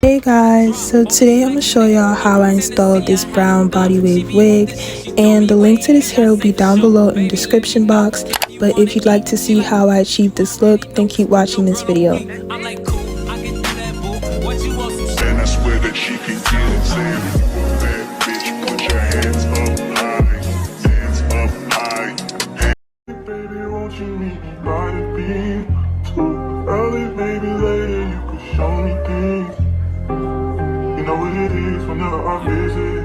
Hey guys, so today I'm going to show y'all how I installed this brown body wave wig, and the link to this hair will be down below in the description box. But if you'd like to see how I achieved this look, then keep watching this video. Whenever I visit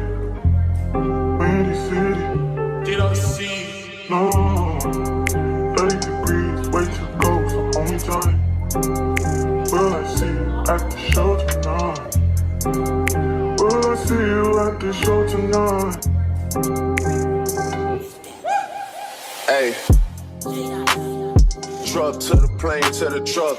Windy City, no 30 degrees, way to go, so hold me tight. Will I see you at the show tonight? Will I see you at the show tonight? Hey. Truck to the plane, to the truck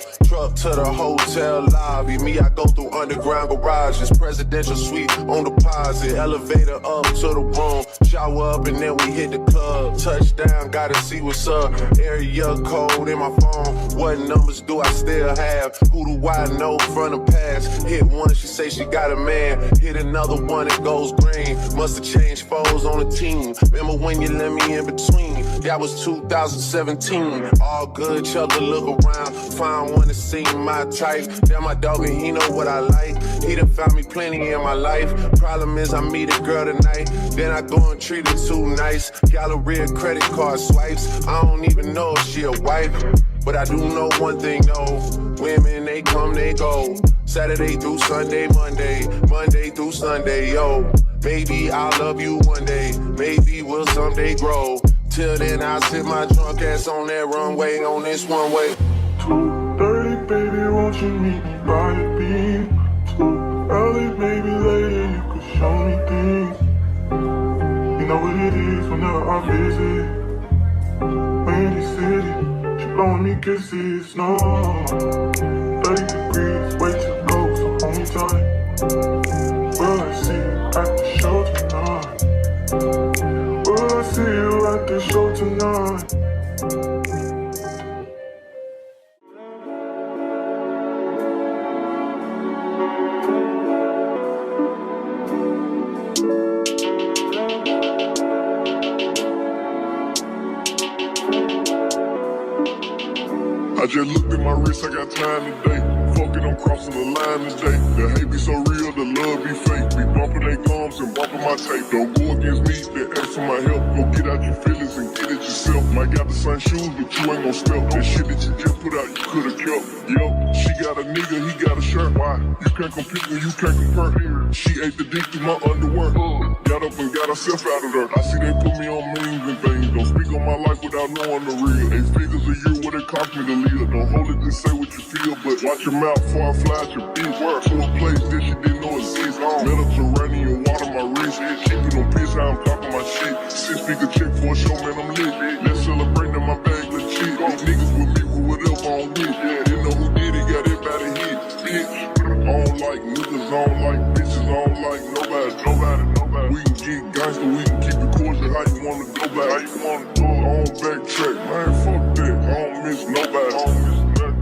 to the hotel lobby. Me, I go through underground garages, presidential suite on deposit, elevator up to the room, shower up and then we hit the club. Touchdown, gotta see what's up. Area code in my phone. What numbers do I still have? Who do I know from the past? Hit one, she say she got a man. Hit another one, it goes green. Must have changed foes on the team. Remember when you let me in between? That was 2017. All good, chuck a look around, find one to see my type. Damn, my dog and he know what I like. He done found me plenty in my life. Problem is I meet a girl tonight, then I go and treat her too nice. Galleria credit card swipes, I don't even know if she a wife. But I do know one thing though, women they come, they go. Saturday through Sunday, Monday through Sunday, yo. Maybe I'll love you one day, maybe we'll someday grow. Till then I sit my drunk ass on that runway, on this one way. 2:30, baby, won't you meet me by the beam? Too early, maybe later, you could show me things. You know what it is whenever I visit Windy City, she blowing me kisses, no 30 degrees, way to go, so hold me tight. Will I see you at the show tonight? Will I see you at the show tonight? I just looked at my wrist, I got time today. Fuck it, I'm crossing the line today. The hate be so real, the love be fake. Be bumping their gums and bumping my tape. Don't go against me, they ask for my help. Go get out your feelings and get it yourself. Might got the same shoes, but you ain't gon' step. That shit that you just put out, you could've kept. Yo, she got a nigga, he got a shirt. Why? You can't compete when you can't compare. She ate the dick through my underwear. Got up and got herself out of there. I see they put me on memes and things. Don't speak on my life without knowing the real. 8 figures a year, what it cost me to live. Don't hold it, just say what you feel, but watch your mouth before I fly at your bitch. Work to a place that she didn't know exists. Mediterranean water, my wrist. Keeping on piss, how I'm talking my shit. 6-figure check for a show, man, I'm lit. Let's celebrate in my bag, legit. These niggas with me with whatever I'm with. Yeah, they know who did it, got everybody hit. Bitch, I don't like niggas, I don't like bitches, I don't like nobody. We can get gangster, we can keep it cordial. How you wanna go back? How you wanna do it? I don't backtrack, man, fuck that. I don't miss nobody.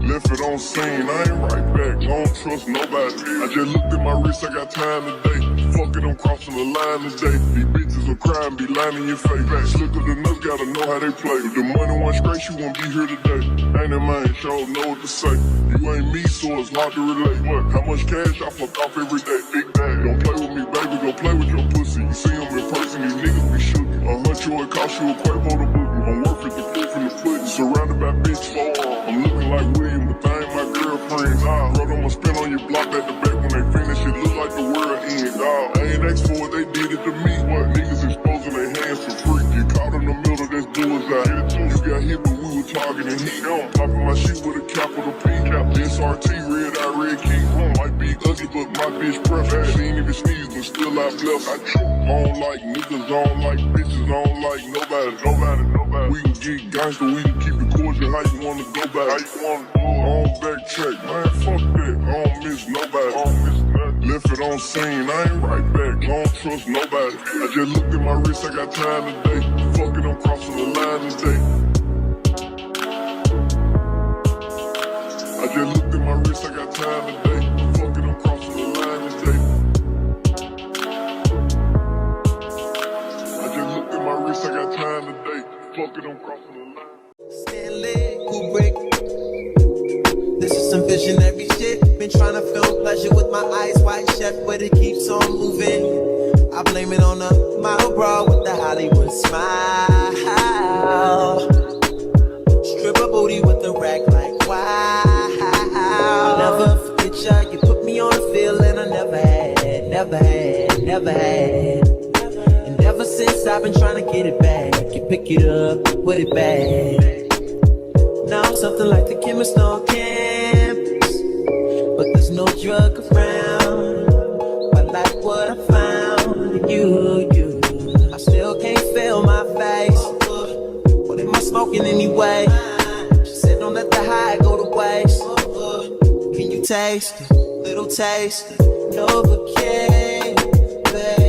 Left it on scene, I ain't right back. I don't trust nobody. I just looked at my wrist, I got time today. Fuck it, I'm crossing the line today. These bitches will cry and be lying in your face. Slicker than us, gotta know how they play. If the money went straight, you won't be here today. Ain't that man, sure know what to say. You ain't me, so it's hard to relate. What? How much cash I fuck off every day? Big bag. Don't play with me, baby, go play with your pussy. You see them in person, these niggas be shook. $100, it cost you a Quavo to book me. I'm worth it, the proof in the pudding. Surrounded by bitch forearms. I'm looking like William, but they ain't my girlfriends. Bro, I'ma spin on your block at the back when they finish. It look like the world end. I ain't asked for it, they did it to me. What? Niggas exposing their hands for free. Get caught in the middle, that's bullseye. You got hit, but we were targeting heat. Popping my shit with a capital P. SRT, red eye, red key. Might be ugly, but my bitch preference. She ain't even sneeze, but still I bless. I don't like niggas, I don't like bitches, I don't like nobody. We can get gangster, we can keep it cordial. How you wanna go back? How you wanna do it? I don't backtrack, man, fuck that. I don't miss nobody. Left it on scene, I ain't right back. I don't trust nobody. I just looked at my wrist, I got time today. Fuck it, I'm crossing the line today. I just looked at my wrist, I got time today. Fuck it, I'm crossing the line it with my eyes wide shut, but it keeps on moving. I blame it on the model bra with the Hollywood smile. Stripper booty with the rack like wow. I'll never forget ya. You put me on a feeling I never had, never had, never had. And ever since I've been trying to get it back. You pick it up, put it back. Now I'm something like the chemist on campus, but there's no drug around. I like what I found in you. I still can't feel my face. What am I smoking anyway? She said don't let the high go to waste. Can you taste it? Little taste of Novocaine, babe.